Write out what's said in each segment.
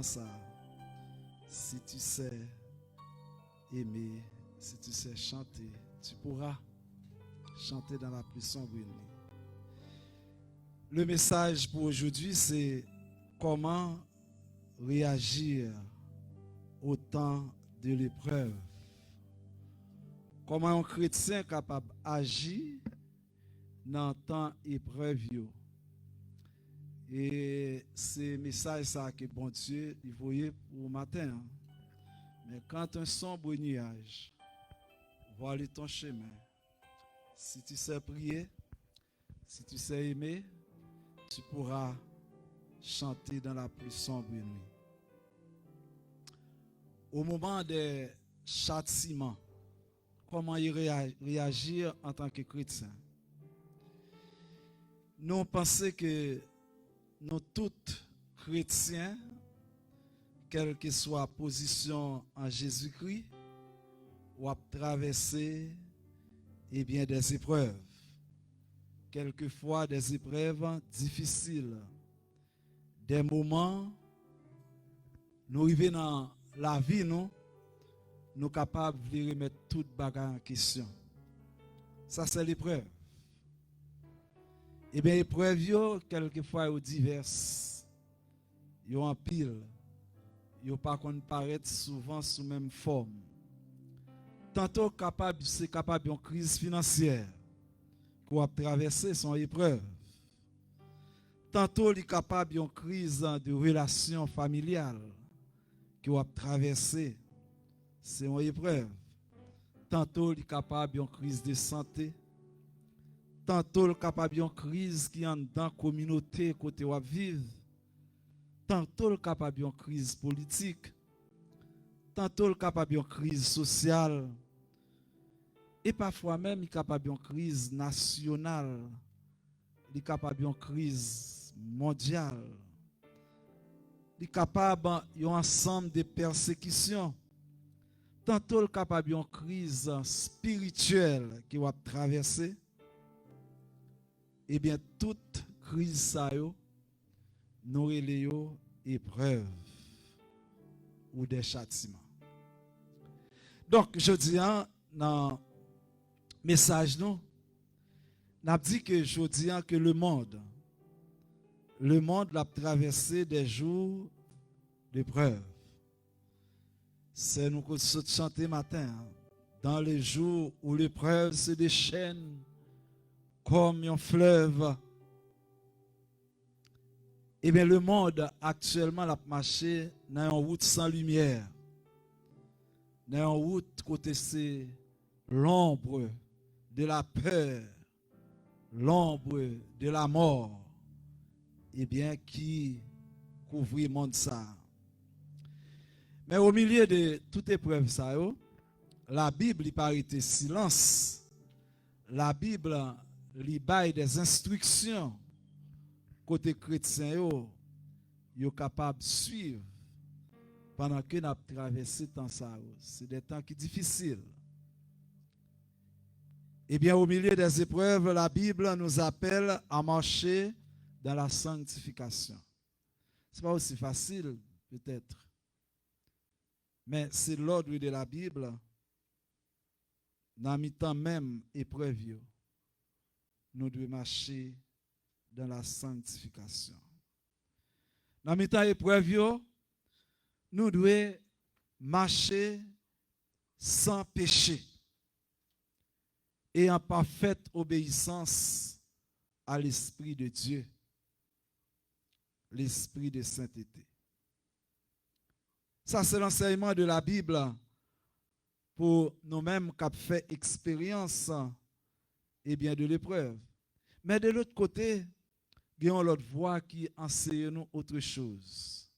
moment ça, si tu sais aimer, si tu sais chanter, tu pourras chanter dans la plus sombre nuit. Le message pour aujourd'hui, c'est comment réagir au temps de l'épreuve. Comment un chrétien est capable d'agir dans le temps épreuve. Et c'est le message ça que bon Dieu il voyait pour le matin. Mais quand un sombre nuage voile ton chemin, si tu sais prier, si tu sais aimer, tu pourras chanter dans la plus sombre nuit. Au moment des châtiments, comment y réagir en tant que chrétien? Nous pensons que nous tous chrétiens, quelle que soit la position en Jésus-Christ, ou à traverser des épreuves. Quelquefois des épreuves difficiles. Des moments, nous arrivons dans la vie, nous sommes capables de remettre toute bagarre en question. Ça, c'est l'épreuve. L'épreuve, quelquefois, est diverses. Ils ont en pile. Ils ne pas paraître souvent sous même forme. Tantôt, c'est capable d'une crise financière qu'on a traversé son épreuve. Tantôt, il est capable d'une crise de relation familiale qu'on a traversé. C'est une épreuve. Tantôt, il est capable d'une crise de santé. Tantôt, il est capable d'une crise qui est dans la communauté côté où vivre. Tantôt, il est capable d'une crise politique. Tantôt, il est capable d'une crise sociale. Et parfois même, il est capable d'une crise nationale. Il est capable d'une crise mondiale. Il est capable d'un ensemble de persécutions. Tantôt, il est capable d'une crise spirituelle qui va traverser. Eh bien, toute crise, ça nous relayons épreuves ou des châtiments. Donc, je dis dans le message, nous avons dit que je dis que le monde a traversé des jours d'épreuve. C'est nous que nous chantons matin. Dans les jours où l'épreuve se déchaîne comme un fleuve. Eh bien, le monde actuellement a marché dans une route sans lumière. Dans une route côté c'est l'ombre de la peur, l'ombre de la mort. Eh bien, qui couvre le monde ça. Mais au milieu de toute épreuve ça, la Bible il paraît silence. La Bible il baille des instructions côté chrétien yo capable de suivre pendant que nous avons traversé temps ça. C'est des temps qui sont difficiles. Eh bien, au milieu des épreuves, la Bible nous appelle à marcher dans la sanctification. Ce n'est pas aussi facile, peut-être. Mais c'est l'ordre de la Bible. Dans le temps même épreuve, nous devons marcher dans la sanctification. Dans le temps épreuve, nous devons marcher sans péché et en parfaite obéissance à l'Esprit de Dieu, l'Esprit de sainteté. Ça, c'est l'enseignement de la Bible pour nous-mêmes qui avons fait expérience de l'épreuve. Mais de l'autre côté, il y a l'autre voix qui enseigne nous autre chose.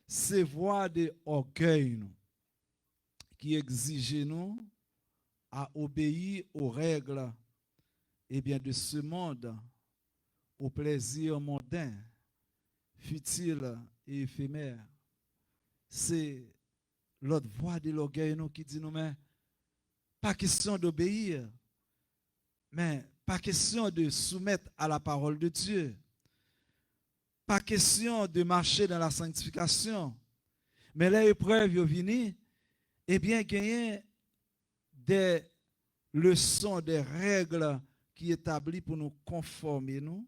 C'est voix de orgueil qui exige nous à obéir aux règles de ce monde, aux plaisirs mondains, futiles et éphémères. C'est l'autre voix de l'orgueil qui dit nous, mais pas question d'obéir, mais pas question de soumettre à la parole de Dieu. Pas question de marcher dans la sanctification. Mais les épreuves viennent, eh bien, gagner des leçons, des règles qui établies pour nous conformer nous,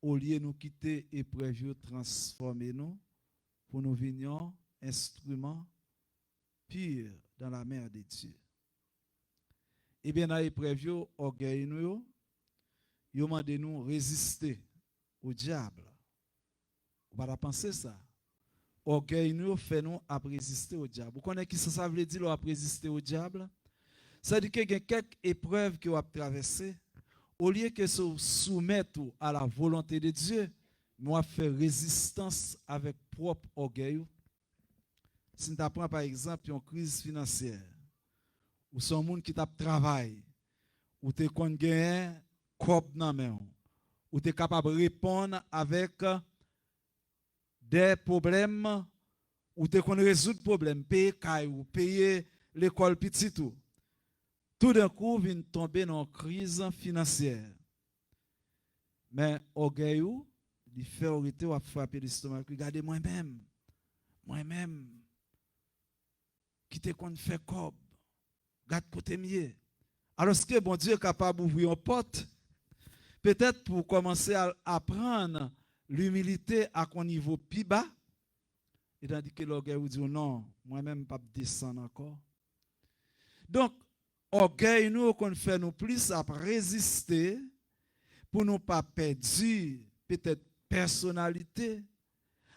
au lieu de nous quitter épreuves, transformer nous, pour nous venir instruments purs dans la main de Dieu. Eh bien, dans l'épreuve, orgueil nous, ils demandent de nous résister au diable. Vous ne pas penser ça. Orgueil nous fait nous à résister au diable. Vous connaissez qui ça veut dire à résister au diable? Ça veut dire qu'il y a quelques épreuves que vous avez traversées. Au lieu que se soumettre à la volonté de Dieu, nous avons fait résistance avec propre orgueil. Si nous apprenons par exemple une crise financière, ou son monde qui travaille, ou tu as gagné corps dans main, ou tu es capable de répondre avec des problèmes, ou tu es résoudre des problèmes, payer caillou, payer l'école petit tout d'un coup vient tomber dans une crise financière. Mais orgueil, il fait arrêter ou frapper l'estomac. Regardez moi-même, qui te qu'on fait cob, garde côté mieux. Alors ce que bon Dieu est capable d'ouvrir une porte, peut-être pour commencer à apprendre l'humilité à un niveau plus bas, et tandis que l'orgueil vous dit non, moi-même pas descendre encore. Donc, orgueil nous qu'on fait nous plus à résister pour nous pas perdre peut-être personnalité.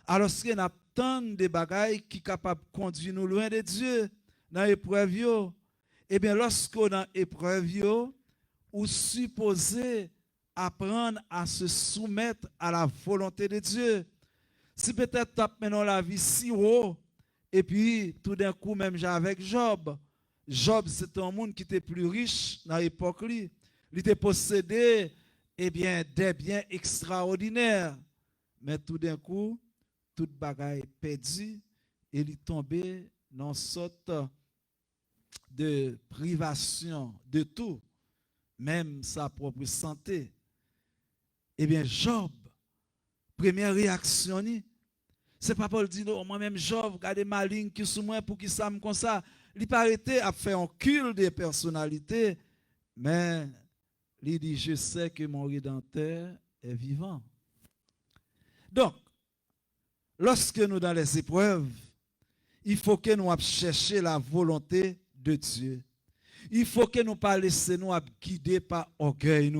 Alors ce qu'on a tant de bagailles qui sont capables de conduire nous loin de Dieu dans l'épreuve, eh bien lorsqu'on a épreuve, ou supposé apprendre à se soumettre à la volonté de Dieu. Si peut-être maintenant la vie si haut, et puis tout d'un coup même avec Job. Job c'est un monde qui était plus riche dans l'époque. Il était possédé des biens extraordinaires. Mais tout d'un coup, toute bagaille perdu et il est tombé dans une sorte de privation de tout, même sa propre santé. Eh bien, Job, première réaction, c'est pas Paul dit non, moi-même Job, regardez ma ligne qui sous moi pour qu'il s'aime comme ça. Il pas arrêté à faire un culte de personnalité, mais il dit je sais que mon Rédempteur est vivant. Donc, lorsque nous dans les épreuves, il faut que nous cherchions la volonté de Dieu. Il faut que nous ne pas laisser nous guider par orgueil.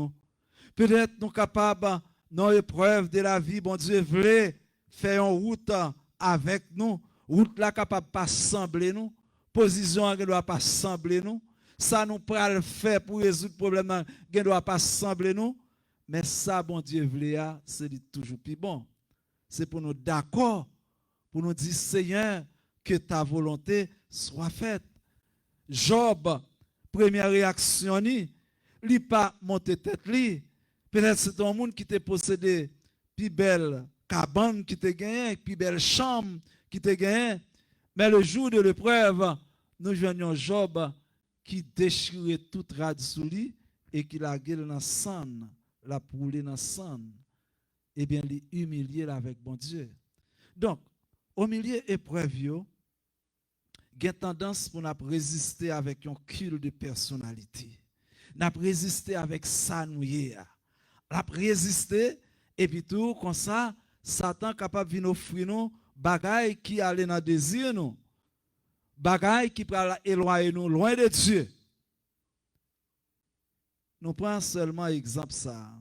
Peut-être nous capables, dans l'épreuve de la vie, bon Dieu voulait faire une route avec nous. Route là capable de pas sembler nous. Position qui ne doit pas sembler nous. Ça nous peut le faire pour résoudre le problème qui ne doit pas sembler nous. Mais ça, bon Dieu voulait, c'est toujours plus bon. C'est pour nous d'accord, pour nous dire, Seigneur, que ta volonté soit faite. Job, première réaction, il n'a pas monté tête. Peut-être c'est un monde qui t'a possédé, plus belle cabane qui t'a gagné, plus belle chambre qui t'a gagné. Mais le jour de l'épreuve, nous joignons Job qui déchirait toute rade sous lui et qui la gueule dans le sang, la poulé dans le sang. Eh bien, il est humilié avec bon Dieu. Donc, au milieu de l'épreuve, il y a tendance pour nous résister avec un culte de personnalité. Nous résister avec ça, nous résister, et puis tout, comme ça, Satan est capable de nous offrir nous bagailles qui allaient dans le désir, nous. Bagailles qui peuvent éloigner nous loin de Dieu. Nous prenons seulement exemple ça.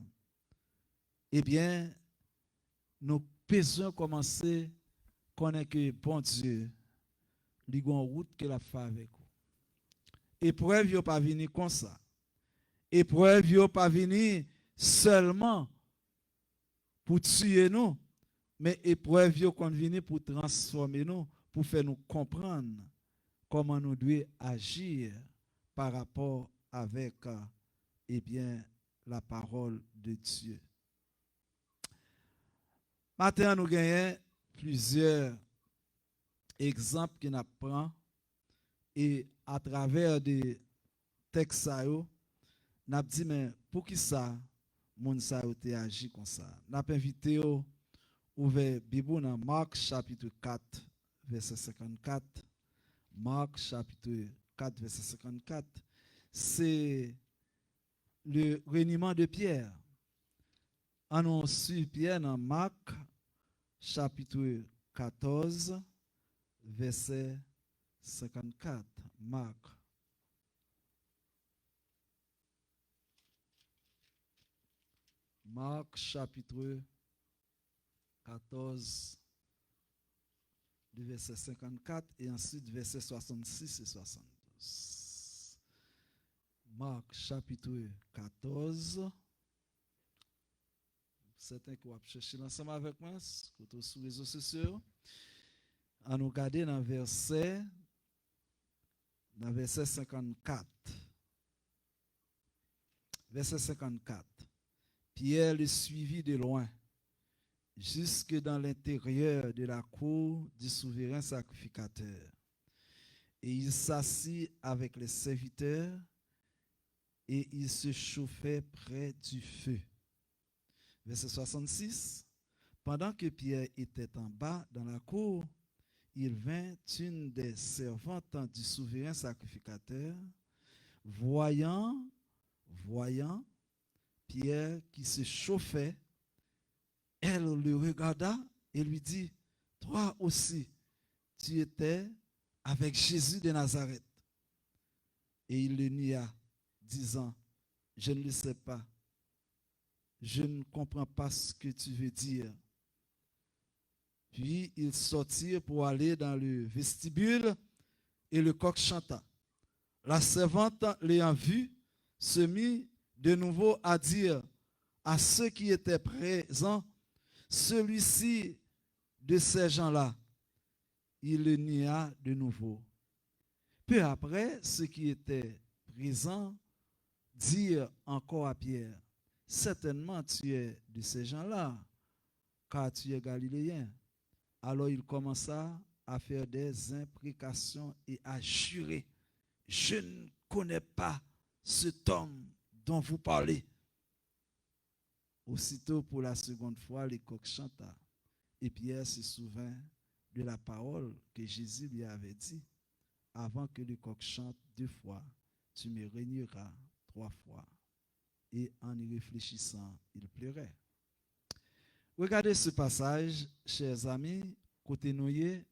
Eh bien, nous pouvons commencer à connaître que bon Dieu, il y a une route qu'il a fait avec vous. Épreuve n'est pas venir comme ça. Épreuve n'est pas venir seulement pour tuer nous, mais épreuve est venir pour transformer nous, pour faire nous comprendre comment nous devons agir par rapport avec la parole de Dieu. Maintenant, nous gagnons plusieurs exemples que nous apprenons et à travers des textes, nous avons dit, mais pour qui ça, mon ça a agi comme ça? Nous avons invité à ouvrir la Bible dans Marc chapitre 4, verset 54. Marc, chapitre 4, verset 54. C'est le reniement de Pierre. Annonce Pierre dans Marc, chapitre 14, verset 54. Marc. Marc, chapitre 14, du verset 54 et ensuite verset 66 et 72. Marc, chapitre 14. Certains qui vont chercher ensemble avec moi, sur les réseaux sociaux. À nous garder dans verset 54. Verset 54. Pierre le suivit de loin, jusque dans l'intérieur de la cour du souverain sacrificateur. Et il s'assit avec les serviteurs et il se chauffait près du feu. Verset 66. Pendant que Pierre était en bas dans la cour, il vint une des servantes du souverain sacrificateur, voyant Pierre qui se chauffait, elle le regarda et lui dit, toi aussi, tu étais avec Jésus de Nazareth. Et il le nia, disant, je ne le sais pas. Je ne comprends pas ce que tu veux dire. Puis ils sortirent pour aller dans le vestibule et le coq chanta. La servante, l'ayant vu, se mit de nouveau à dire à ceux qui étaient présents, celui-ci de ces gens-là, il le nia de nouveau. Peu après, ceux qui étaient présents dirent encore à Pierre, certainement tu es de ces gens-là, car tu es galiléen. Alors il commença à faire des imprécations et à jurer, je ne connais pas cet homme dont vous parlez. Aussitôt, pour la seconde fois, le coq chanta. Et Pierre se souvint de la parole que Jésus lui avait dit. Avant que le coq chante 2 fois, tu me réuniras 3 fois. Et en y réfléchissant, il pleurait. Regardez ce passage, chers amis, côté nouillé,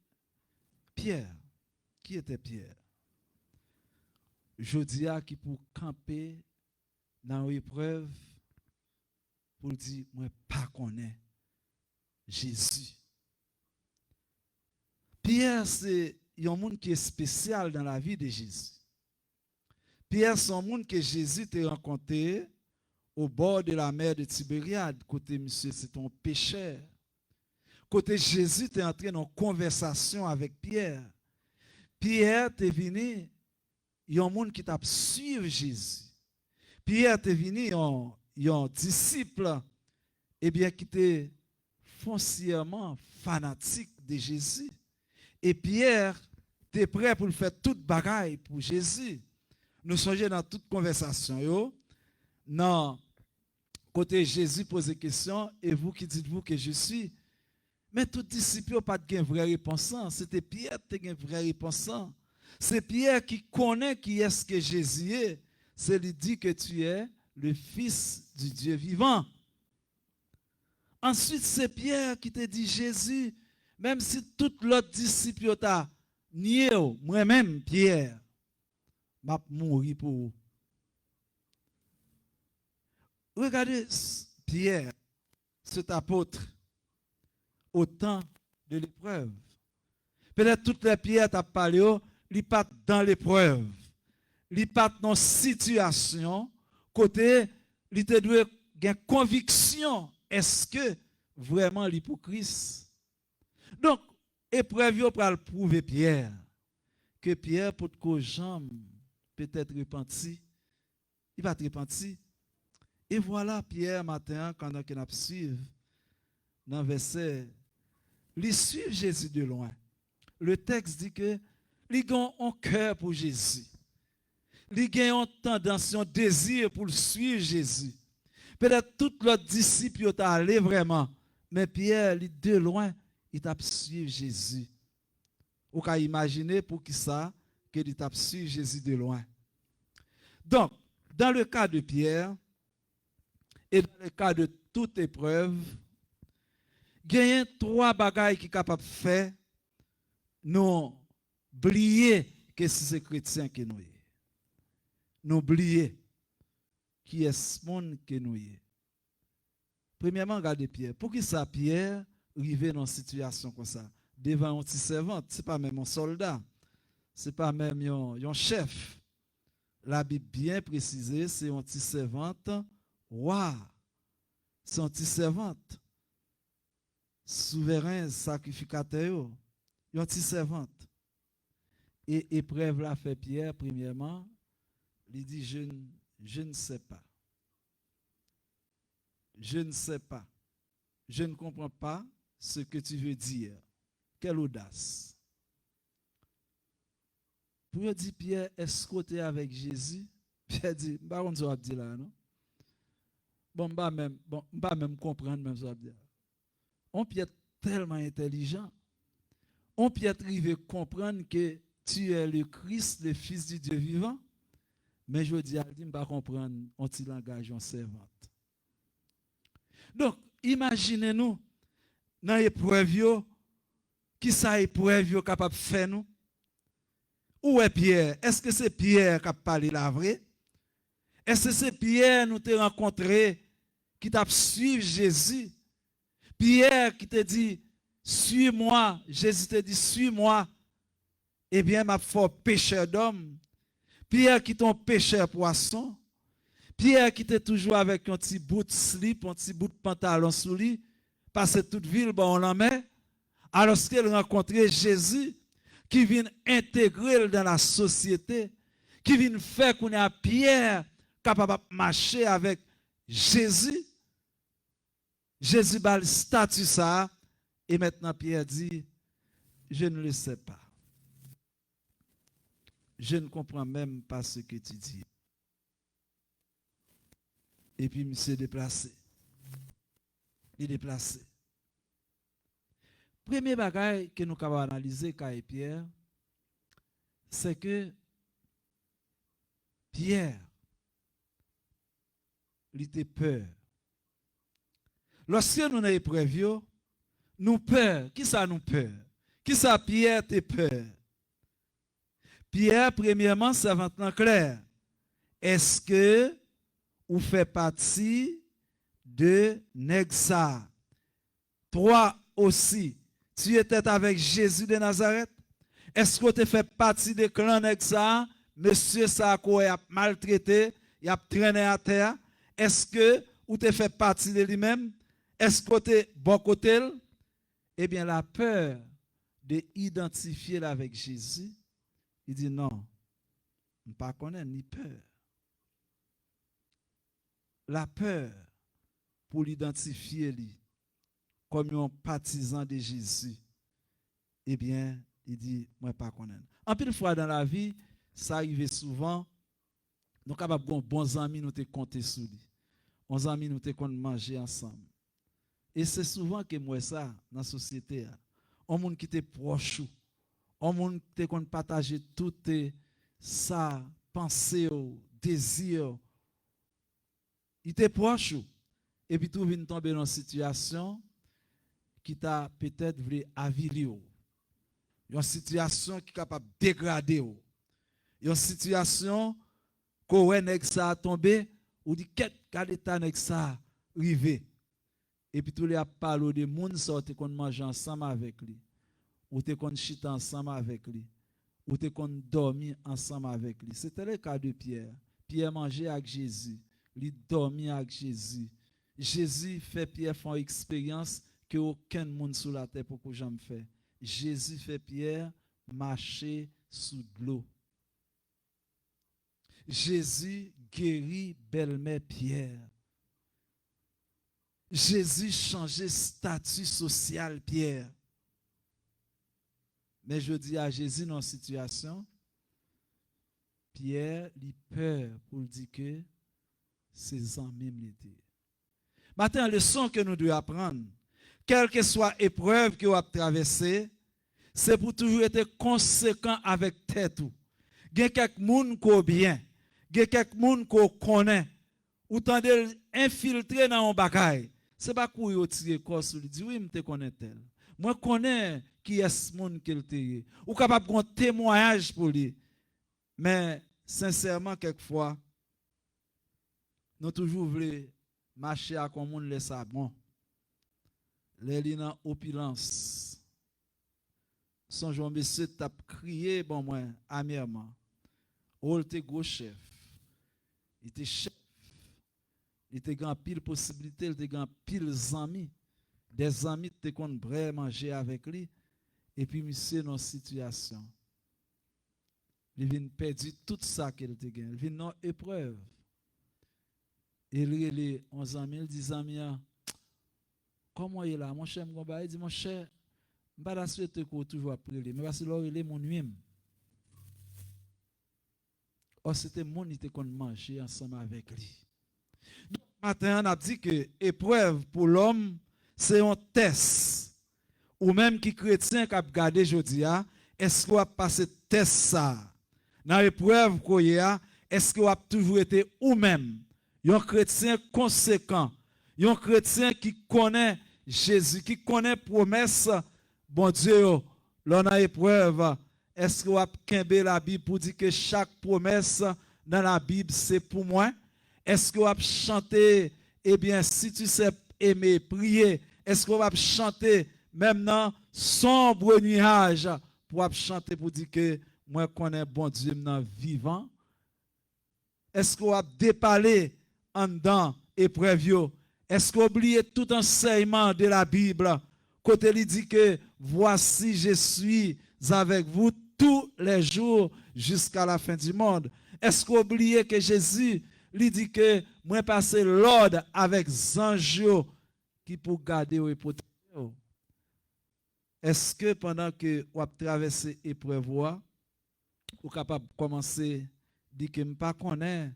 Pierre. Qui était Pierre? Jodia qui pour camper dans l'épreuve, pour dire, moi pas connais Jésus. Pierre, c'est un monde qui est spécial dans la vie de Jésus. Pierre, c'est un monde que Jésus t'a rencontré au bord de la mer de Tibériade. Côté monsieur, c'est un pécheur. Côté Jésus, t'es entré dans une conversation avec Pierre. Pierre, t'es venu, il y a un monde qui t'a suivi Jésus. Pierre, t'es venu, il y a un disciple, eh bien, qui était foncièrement fanatique de Jésus. Et Pierre, t'es prêt pour faire toute bagaille pour Jésus. Nous songeons dans toute conversation, yo. Non, côté Jésus pose des questions, et vous qui dites-vous que je suis? Mais tout disciple n'a pas de vraie réponse. C'était Pierre qui a une vraie réponse. C'est Pierre qui connaît qui est-ce que Jésus est. C'est lui dit que tu es le Fils du Dieu vivant. Ensuite, c'est Pierre qui te dit Jésus, même si tout l'autre disciple t'a nié, moi-même, Pierre, m'a mouru pour vous. Regardez Pierre, cet apôtre, au temps de l'épreuve. Peut-être toutes les pierres t'a parlé, il pas dans l'épreuve. Il pas dans situation côté il te doit une conviction est-ce que vraiment l'hypocrite. Donc épreuve pour le prouver Pierre que Pierre pour que jambe peut-être repenti, il va te repenti. Et voilà Pierre matin quand on a suivi dans verset il suit Jésus de loin. Le texte dit que il a un cœur pour Jésus. Il a une tendance, un désir pour suivre Jésus. Peut-être tout l'autre disciple est allé vraiment, mais Pierre, de loin, il a suivi Jésus. Ou qu'à imaginer pour qui ça, qu'il t'a su Jésus de loin. Donc, dans le cas de Pierre, et dans le cas de toute épreuve, il y a 3 bagailles qui sont capables de faire, nous oublier que c'est chrétien que nous sommes. Nous oublier qui est ce monde que nous sommes. Premièrement, regardez Pierre. Pour qui ça, Pierre, arrivé dans une situation comme ça? Devant un petit servante, ce n'est pas même un soldat, ce n'est pas même un chef. La Bible bien précisée, c'est un petit servante roi. C'est un petit servante. Souverain, sacrificateur, un petit servante. Et épreuve l'a fait Pierre, premièrement, il dit, je ne sais pas. Je ne sais pas. Je ne comprends pas ce que tu veux dire. Quelle audace. Pour dire, Pierre, est-ce que tu es avec Jésus? Pierre dit, bah, on va dire là, non? Bon, je ne vais même comprendre, même ça. On peut être tellement intelligent. On peut arriver à comprendre que tu es le Christ, le Fils du Dieu vivant. Mais je dis, je ne vais pas comprendre un petit langage en servante. Donc, imaginez-nous, dans l'épreuve, qui ça épreuve capable de faire nous? Où est Pierre? Est-ce que c'est Pierre qui a parlé la vraie? Est-ce que c'est Pierre nous t'a rencontré qui t'a suivi Jésus? Pierre qui t'a dit, suis-moi. Jésus t'a dit, suis-moi. Eh bien, ma foi pécheur d'homme. Pierre qui est un pécheur poisson. Pierre qui était toujours avec un petit bout de slip, un petit bout de pantalon sous lui, parce que toute ville, on l'en met. Alors qu'il rencontrait Jésus, qui vient intégrer dans la société, qui vient faire qu'on a Pierre capable de marcher avec Jésus. Jésus bat le statut ça, et maintenant Pierre dit, je ne le sais pas. Je ne comprends même pas ce que tu dis. Et puis, il s'est déplacé. Il est déplacé. Premier bagage que nous avons analysé, Pierre Pierre, c'est que Pierre, il était peur. Lorsque nous avons épreuve, nous peur. Qui ça nous peur? Qui ça Pierre te peur? Pierre, premièrement, c'est maintenant clair. Est-ce que vous faites partie de Nexa? Toi aussi, tu étais avec Jésus de Nazareth? Est-ce que tu fais partie de clan Nexa? Monsieur Sarko a maltraité, il a traîné à terre. Est-ce que vous te fait partie de lui-même? Est-ce que tu es bon côté? Eh bien, la peur d'identifier avec Jésus, il dit non, je ne pas connaître ni peur. La peur pour l'identifier lui comme un partisan de Jésus, eh bien, il dit, moi ne pas connaître. En plus de fois dans la vie, ça arrive souvent, nous sommes capables de bons amis, nous te compter sur lui. Bons amis, nous te compter manger ensemble. Et c'est souvent que moi ça, dans la société, on monde qui te proche, on monde qui te partager tout ça, pensée, désir. Il te proche. Et puis tu viens tomber dans une situation qui t'a peut-être voulu aviler. Une situation qui est capable de dégrader. Une situation où ça a tombé, ou dit quel état ça arrivé. Et puis tous les parlé de monde sortent qu'on mange ensemble avec lui. Ou te qu'on chita ensemble avec lui. Ou te qu'on dormir ensemble avec lui. C'était le cas de Pierre. Pierre mangeait avec Jésus. Il dormait avec Jésus. Jésus fait Pierre faire une expérience que aucun monde sur la terre pour que j'en fais. Jésus fait Pierre marcher sous l'eau. Jésus guérit belle-mère Pierre. Jésus changeait statut social Pierre. Mais je dis à Jésus dans une situation, Pierre il peur pour dire que ses amis l'étaient. Maintenant, la leçon que nous devons apprendre, quelle que soit l'épreuve que vous avez traversée, c'est pour toujours être conséquent avec tête ou. Gen quelques moun ko bien, gen quelques moun ko connaît, ou tande infiltrer dans un bagay. C'est pas pour yo tirer cause ou dit oui, m'te connaît tel. Moi connais qui est moun qu'il te. Ou capable de témoignage pour lui. Mais sincèrement quelquefois nous toujours voulons marcher à comme monde laisse ça bon. Les li nan opulence. Son Jean monsieur t'a crié bon moi amèrement. Ou il était gros chef. Il était chef. Il était grand pile possibilité, il était grand pile amis. Des amis te kon vraiment manger avec lui. Et puis monsieur dans situation. Il vient perdre tout ça qu'il te gagne. Il vient dans épreuve. Il les 11 amis, il dit amis, comment il est là? Mon cher, il dit mon cher, je ne vais pas souhaiter qu'on toujours après lui, mais parce que là, il est mon nuit. Or, c'était mon qui qu'on mangeait ensemble avec lui. Donc, matin, on a dit que épreuve pour l'homme, c'est un test. Ou même qui chrétien qui a gardé aujourd'hui, est-ce qu'on a passé test ça? Dans l'épreuve qu'on y a, est-ce qu'on a toujours été ou même un chrétien conséquent, un chrétien qui connaît Jésus, qui connaît promesse, bon Dieu, l'on a épreuve, est-ce qu'on a kembe la Bible pour dire que chaque promesse dans la Bible c'est pour moi? Est-ce qu'on a chanté, eh bien, si tu sais aimer, prier, est-ce qu'on va chanter même dans sombre nuage pour chanter pour dire que moi connais bon Dieu dans vivant? Est-ce qu'on a dépalé en dedans épreuve? Est-ce qu'on oublie tout enseignement de la Bible? Côté il dit que voici je suis avec vous tous les jours jusqu'à la fin du monde. Est-ce qu'on oublie que Jésus lui dit que moi passer l'ordre avec anges qui pour garder et protéger? Est-ce que pendant que vous traversez l'épreuve, vous êtes capable de commencer à dire que je ne connais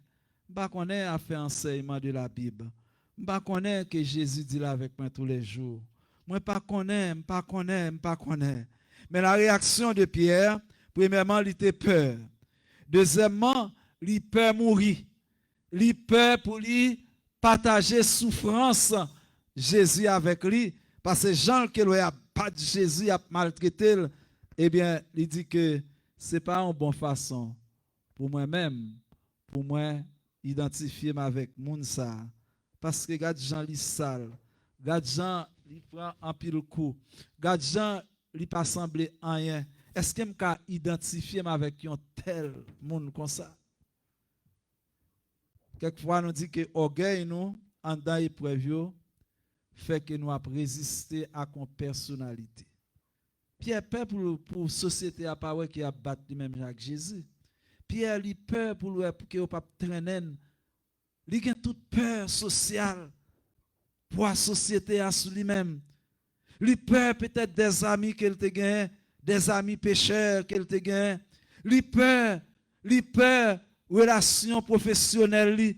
pas à faire enseignement de la Bible. Je ne connais pas que Jésus dit là avec moi tous les jours. Moi, je ne connais. Mais la réaction de Pierre, premièrement, il était peur. Deuxièmement, il peur mourir. Il peur pour lui partager souffrance Jésus avec lui. Parce que Jean qui a pas de Jésus a maltraité, eh bien, il dit que ce n'est pas une bonne façon pour moi-même, pour moi, identifier avec Mounsa. Parce que regarde Jean, il sale. Regarde Jean, il prend un pile coup. Regarde Jean, il pas semblé rien. Est-ce que je peux identifier avec un tel monde comme ça? Quelquefois, nous dit que l'orgueil, nous, en dans l'épreuve, fait que nous avons résisté à notre personnalité. Pierre peur pour la société à part qui a battu même Jacques Jésus. Pierre il peur pour que ne pas traîner. Il a toute peur sociale pour la société à lui-même. Il peur peut-être des amis qu'elle te gagne, des amis pécheurs qu'elle te gagne. Il peur relation professionnelle.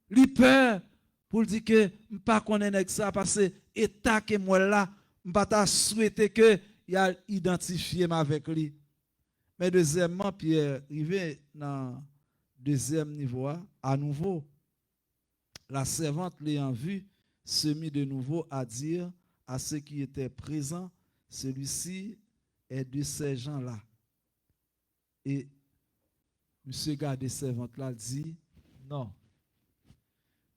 Il peur pour dire que je ne pas connaître ça parce que l'état que moi là, je ne pas souhaiter que il a identifié avec lui. Mais deuxièmement, Pierre arrivé dans deuxième niveau à nouveau. La servante l'ayant vu se mit de nouveau à dire à ceux qui étaient présents, celui-ci est de ces gens-là. Et monsieur gardé servante là dit non.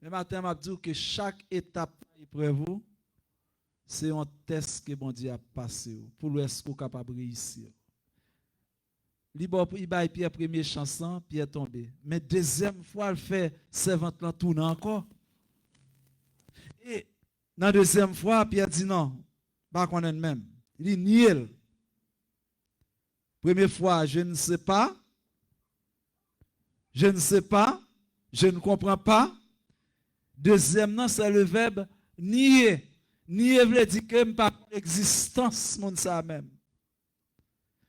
Mais matin, je dis que chaque étape épreuve, c'est un test que bon Dieu a passé pour l'est qu'on capable de réussir. Il baille Pierre première chanson, Pierre tombé. Mais deuxième fois, il fait servante là tourner encore. Et dans la deuxième fois, Pierre dit non, pas qu'on est même. Il dit niel. Première fois, je ne sais pas. Je ne sais pas. Je ne comprends pas. Deuxièmement, c'est le verbe nier. Nier veut dire que je n'ai pas d'existence, mon ça même.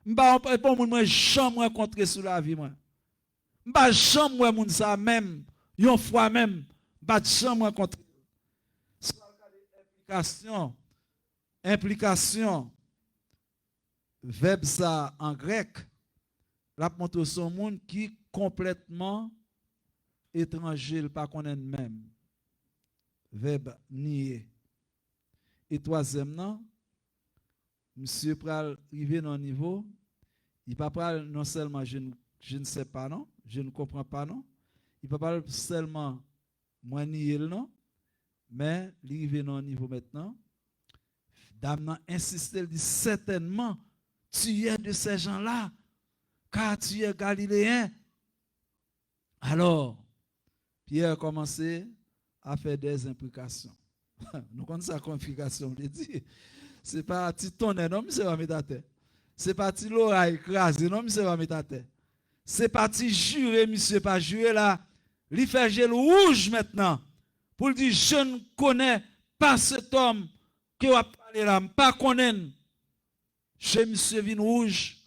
Je ne sais pas moi jamais rencontré sur la vie. Je ne sais pas jamais mon ça même. Une fois même, je ne sais pas jamais rencontré. Implication. verbe ça en grec, la montre son monde qui complètement étranger, le pas connaît même. Verbe nier. Et troisième, non, monsieur pral arriver dans un niveau, il ne peut pas non seulement je ne sais pas, non, je ne comprends pas, non, il ne peut pas seulement moi nier, non, mais il arrive dans un niveau maintenant, dame insiste, elle dit certainement, tu es de ces gens-là, car tu es galiléen. Alors, Pierre a commencé à faire des implications. Nous connaissons sa implication, on dit. C'est pas petit tonnerre, non, monsieur va mettre à terre. C'est pas petit l'oreille écrasé, non, monsieur va mettre à terre. C'est pas petit jurer, monsieur, pas jurer là. Il fait gel rouge maintenant. Pour dire, je ne connais pas cet homme qui va parler là, pas connaître. Chez monsieur vin rouge.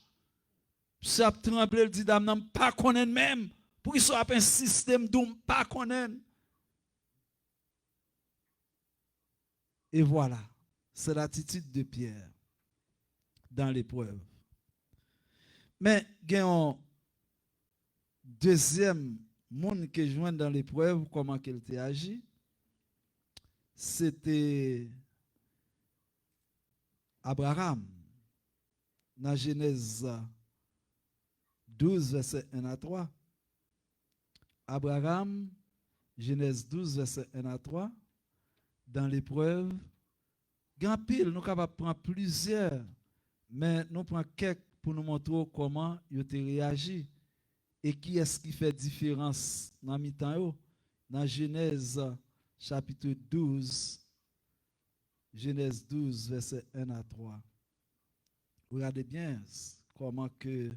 Ça a tremblé, il dit, dame, pas connaître même. Pour qu'il soit un système d'homme, pas connaître. Et voilà, c'est l'attitude de Pierre dans l'épreuve. Mais il y a un deuxième monde qui joint dans l'épreuve, comment qu'elle a agi. C'était Abraham. Dans Genèse 12, verset 1 à 3. Abraham, Genèse 12, verset 1 à 3. Dans l'épreuve, grand pile, nous sommes capables de prendre plusieurs, mais nous prenons quelques pour nous montrer comment ils ont réagi et qui est-ce qui fait différence dans le temps. Dans Genèse chapitre 12, Genèse 12, verset 1 à 3. Regardez bien comment que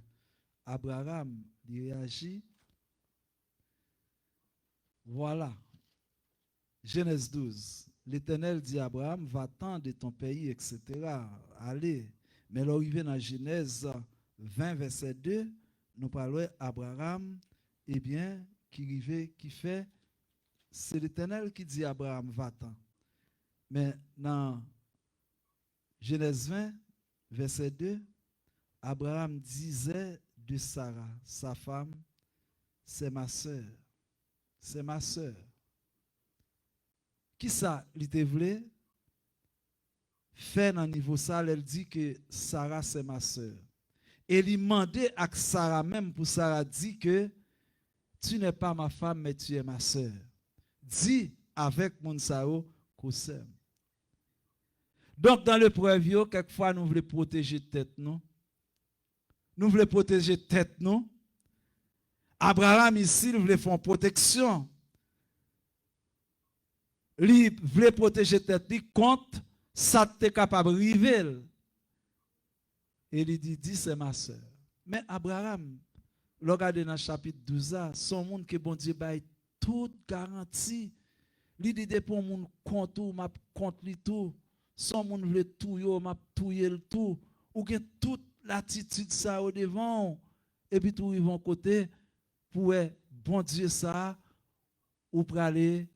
Abraham réagit. Voilà. Genèse 12. L'Éternel dit à Abraham, va-t'en de ton pays, etc. Allez. Mais l'arrivée dans Genèse 20, verset 2, nous parlons d'Abraham, eh bien, qui fait, c'est l'Éternel qui dit à Abraham, va-t'en. Mais dans Genèse 20, verset 2, Abraham disait de Sarah, sa femme, c'est ma sœur. C'est ma sœur. Qui ça, il te voulait faire dans niveau ça, elle dit que Sarah c'est ma sœur. Et il demandait à Sarah même pour Sarah dit que tu n'es pas ma femme mais tu es ma sœur. Dis avec mon sao qu'on s'aime. Donc dans le preuve, quelquefois nous voulons protéger tête nous. Nous voulons protéger tête nous. Abraham ici, il voulait faire protection. Il voulait protéger tête contre ça t'es capable de river. Et il dit c'est ma soeur. Mais Abraham, regardez dans le chapitre 12, son monde que bon Dieu baille toute garantie. Il dit pour mon compte ou m'a compte li tout. Son monde veut tout yo, m'a touyer le tout. Ou que toute l'attitude ça au devant et puis tout ils vont côté pour bon Dieu ça ou pour aller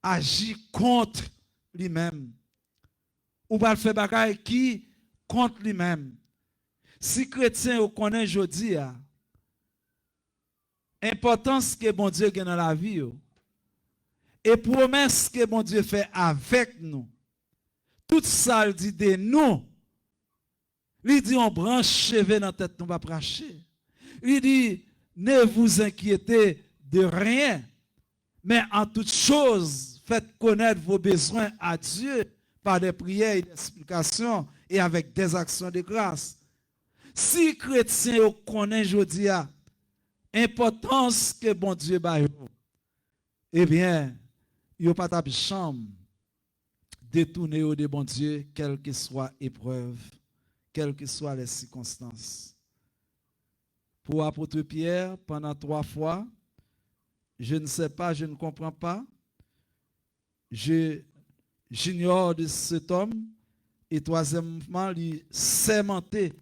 agir contre lui-même. Ou pour faire bagaille qui contre lui-même. Si chrétien connaît aujourd'hui, importance que bon Dieu a dans la vie, et promesse que bon Dieu fait avec nous, tout ça il dit de nous. Il dit on branche cheveux dans la tête, nous va pracher. Il dit ne vous inquiétez de rien. Mais en toute chose, faites connaître vos besoins à Dieu par des prières et des explications et avec des actions de grâce. Si chrétien connaît aujourd'hui l'importance que bon Dieu a, eh bien, il n'y a pas de chambre détourner de bon Dieu, quelle que soit l'épreuve, quelles que soient les circonstances. Pour l'apôtre Pierre, pendant 3 fois, je ne sais pas, je ne comprends pas. J'ignore de cet homme. Et troisièmement, il sémenté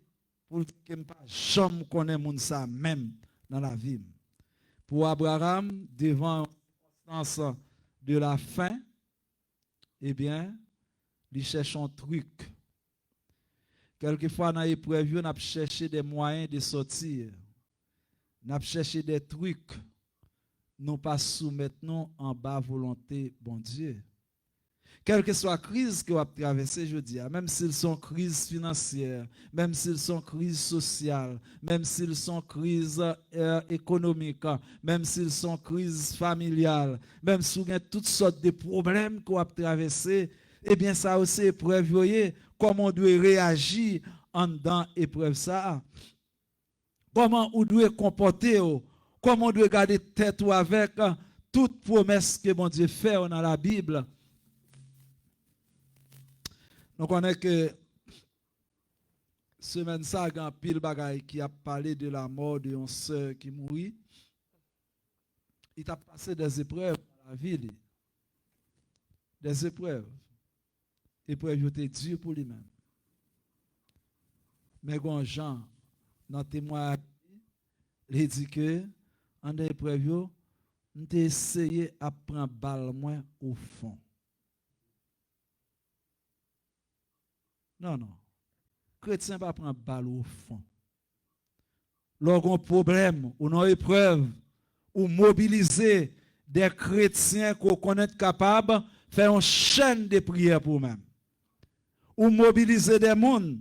pour que je ne jamais connaisse ça même dans la vie. Pour Abraham, devant l'instance de la faim, eh bien, il cherche un truc Quelquefois, dans l'épreuve, on a cherché des moyens de sortir. On a cherché des trucs. Non pas soumettre nous en bas volonté, bon Dieu. Quelle que soit la crise que vous avez traversée, je dis, même s'ils sont crises financières, même s'ils sont crises sociales, même s'ils sont crises économiques, même s'ils sont crises familiales, même si vous avez toutes sortes de problèmes que vous avez traversés, eh bien, ça aussi épreuve, voyez, comment on doit réagir en dans épreuve ça. Comment on doit comporter, comment on doit garder tête avec toute promesse que mon Dieu fait dans la Bible. Donc, on est que semaine ça, il y a un pile bagaille qui a parlé de la mort de une sœur qui mourit. Il a passé des épreuves dans la vie. Des épreuves. Épreuves étaient dures pour lui-même. Mais quand Jean, dans le témoignage, il dit que, en épreuve, on a essayé de prendre balle moins au fond. Non, non. Chrétien ne va pas prendre balle au fond. Lorsqu'on a un problème ou une épreuve, ou mobiliser des chrétiens qu'on connaît capables de faire une chaîne de prière pour eux-mêmes. Ou mobiliser des mondes.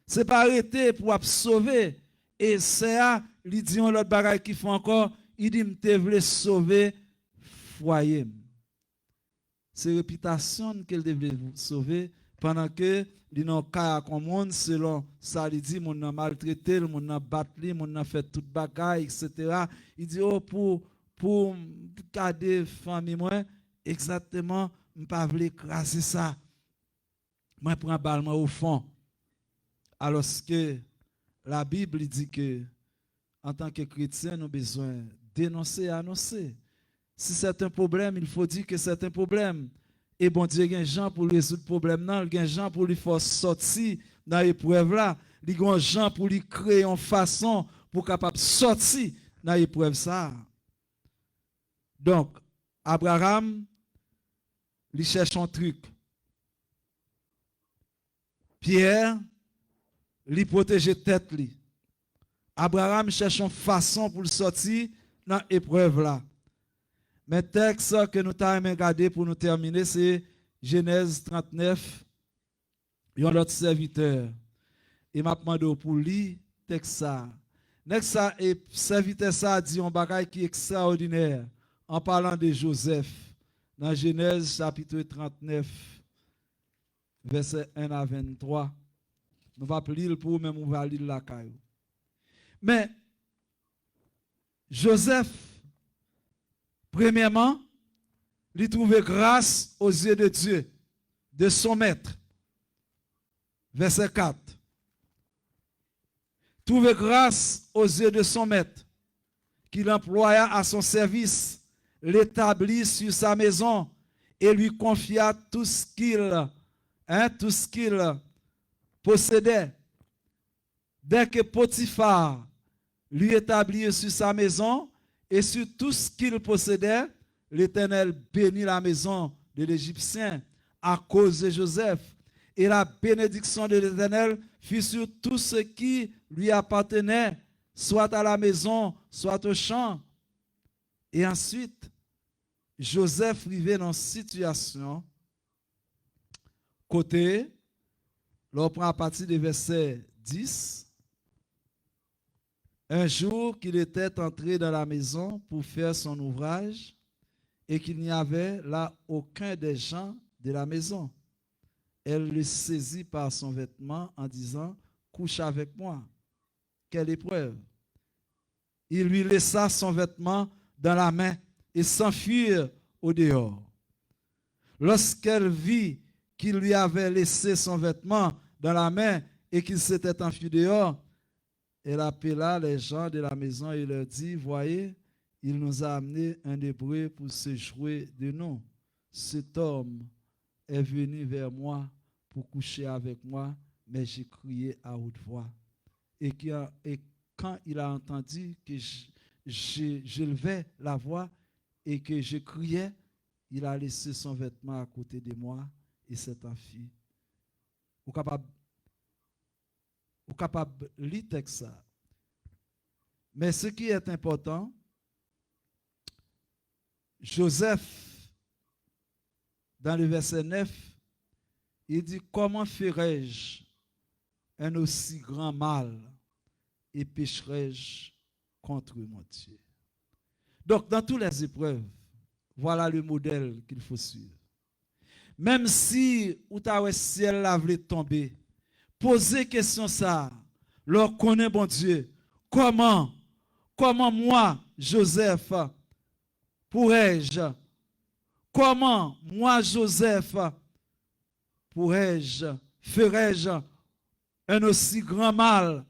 Ce n'est pas arrêter pour sauver. Et c'est à, il dit l'autre bagaille qui fait encore, il dit, je veux sauver foyer. C'est réputation qu'elle devait sauver pendant que il n'a cas comme monde selon ça il dit mon a maltraité mon a battu mon a fait toute bagaille etc. Il dit oh pour garder famille moi exactement me pas vle écraser ça moi prends balle au fond alors que la Bible dit que en tant que chrétien nous avons besoin dénoncer et annoncer. Si c'est un problème, il faut dire que c'est un problème. Et bon Dieu, il y a un gens pour résoudre le problème, il y a un gens pour lui faire sortir dans l'épreuve là, il y a un gens pour lui créer une façon pour capable sortir dans l'épreuve ça. Donc, Abraham, il cherche un truc. Pierre, il protège tête lui. Abraham cherche une façon pour sortir dans l'épreuve là. Mais le texte que nous avons regardé pour nous terminer, c'est Genèse 39. Il y a un autre serviteur. Il m'a demandé pour lire le texte ça. Et serviteur ça dit un bagage qui est extraordinaire en parlant de Joseph. Dans Genèse chapitre 39, verset 1 à 23. Nous ne va pas lire pour même on va lire la caille. Mais Joseph, premièrement, il trouvait grâce aux yeux de Dieu, de son maître. Verset 4. Trouvait grâce aux yeux de son maître, qu'il employa à son service, l'établit sur sa maison et lui confia tout ce qu'il possédait. Dès que Potiphar lui établit sur sa maison et sur tout ce qu'il possédait, l'Éternel bénit la maison de l'Égyptien à cause de Joseph. Et la bénédiction de l'Éternel fut sur tout ce qui lui appartenait, soit à la maison, soit au champ. Et ensuite, Joseph vivait dans une situation côté, l'on prend à partir du verset 10. Un jour qu'il était entré dans la maison pour faire son ouvrage et qu'il n'y avait là aucun des gens de la maison. Elle le saisit par son vêtement en disant « Couche avec moi ». Quelle épreuve! Il lui laissa son vêtement dans la main et s'enfuit au dehors. Lorsqu'elle vit qu'il lui avait laissé son vêtement dans la main et qu'il s'était enfui dehors, elle appela les gens de la maison et leur dit, voyez, il nous a amené un Hébreu pour se jouer de nous. Cet homme est venu vers moi pour coucher avec moi, mais j'ai crié à haute voix. Et quand il a entendu que j'élevais la voix et que je criais, il a laissé son vêtement à côté de moi et s'est enfui. Vous êtes capable Vous êtes capable de lire le texte. Mais ce qui est important, Joseph, dans le verset 9, il dit, comment ferais-je un aussi grand mal et pécherais-je contre mon Dieu? Donc, dans toutes les épreuves, voilà le modèle qu'il faut suivre. Même si ou ta ciel la voulait tomber, posez question ça, leur connaît bon Dieu, comment moi, Joseph, pourrais-je, comment moi, Joseph, pourrais-je, ferais-je un aussi grand mal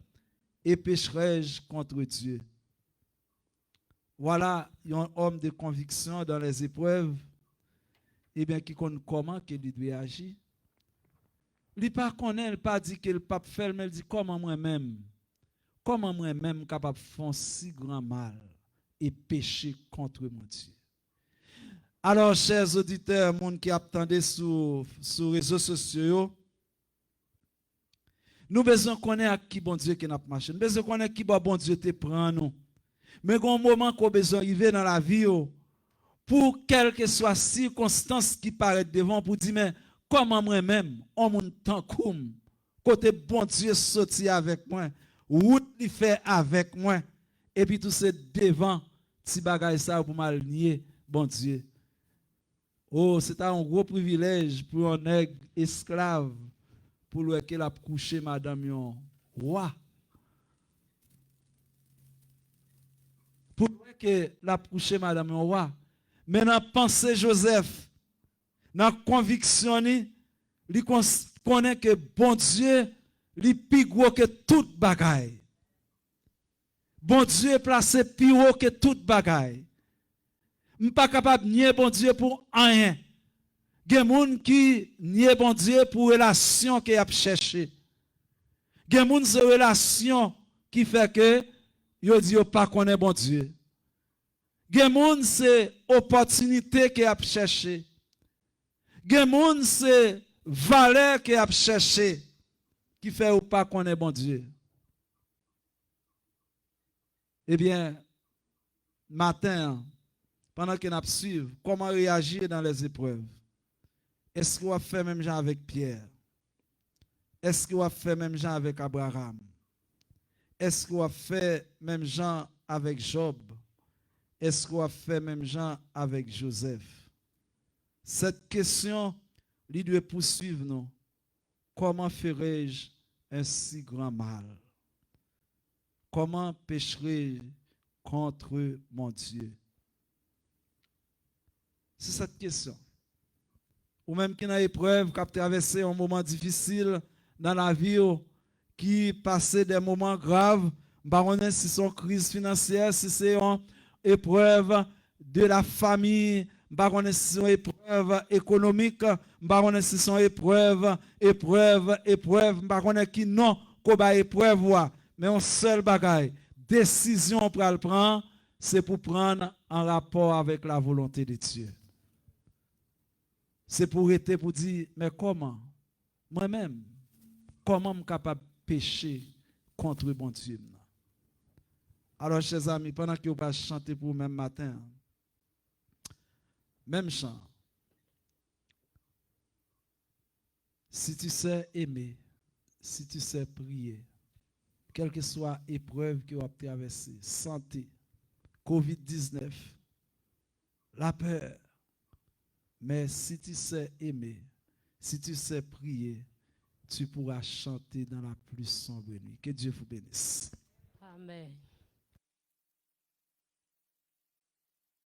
et pécherais-je contre Dieu? Voilà un homme de conviction dans les épreuves, et bien qui connaît comment qu'il doit agir. Il ne connaît pas, il pas dit qu'il ne peut pas faire, mais il dit comment moi-même capable de faire si grand mal et pécher contre mon Dieu. Alors, chers auditeurs, monde qui attendent sur les réseaux sociaux, nous besoin connaître à qui bon Dieu qui n'a pas marché. Nous besoin connaître qui bon Dieu te prend nous. Mais il y a un moment qu'on besoin d'arriver dans la vie pour quelle que soit circonstance qui paraît devant pour dire mais comment moi-même on mon temps comme côté bon Dieu sorti avec moi, route il fait avec moi et puis tout c'est devant petit bagage ça pour m'aligner bon Dieu. Oh, c'est un gros privilège pour un nègre esclave pour lui qu'il a couché madame yon roi. Pour lui qu'il a couché madame yon roi. Mais dans pensée Joseph, dans conviction, il connaît que bon Dieu, il plus gros que toute bagaille. Bon Dieu est placé plus haut que toute bagaille. Je ne suis pas capable de nier bon Dieu pour rien. Il y a des gens qui nient bon Dieu pour relation qu'il a cherché. Il y a des gens qui relation qui fait que ils disent pas qu'on est bon Dieu. Il y a des gens c'est opportunité qu'il a cherché. Il y a des gens c'est valeur qu'il a cherché qui fait ou pas qu'on est bon Dieu. Eh bien, matin, pendant qu'on a suivi, comment réagir dans les épreuves? Est-ce qu'on va faire même genre avec Pierre? Est-ce qu'on va faire même genre avec Abraham? Est-ce qu'on va faire même genre avec Job? Est-ce qu'on va faire même genre avec Joseph? Cette question, il doit poursuivre nous. Comment ferais-je un si grand mal? Comment pécherai-je contre mon Dieu? C'est cette question. Ou même qui n'a épreuve, qui a traversé un moment difficile dans la vie, qui passait des moments graves, si c'est une crise financière, si c'est une épreuve de la famille, si c'est une épreuve économique, si c'est une épreuve, qui non, qu'on va épreuve, mais un seul bagaille, décision pour le prendre, c'est pour prendre en rapport avec la volonté de Dieu. C'est pour être pour dire, mais comment? Moi-même, comment je suis capable de pécher contre mon Dieu? Alors, chers amis, pendant que vous allez chanter pour même matin, même chant, si tu sais aimer, si tu sais prier, quelle que soit l'épreuve que vous avez traversée, santé, COVID-19, la peur, mais si tu sais aimer, si tu sais prier, tu pourras chanter dans la plus sombre nuit. Que Dieu vous bénisse. Amen.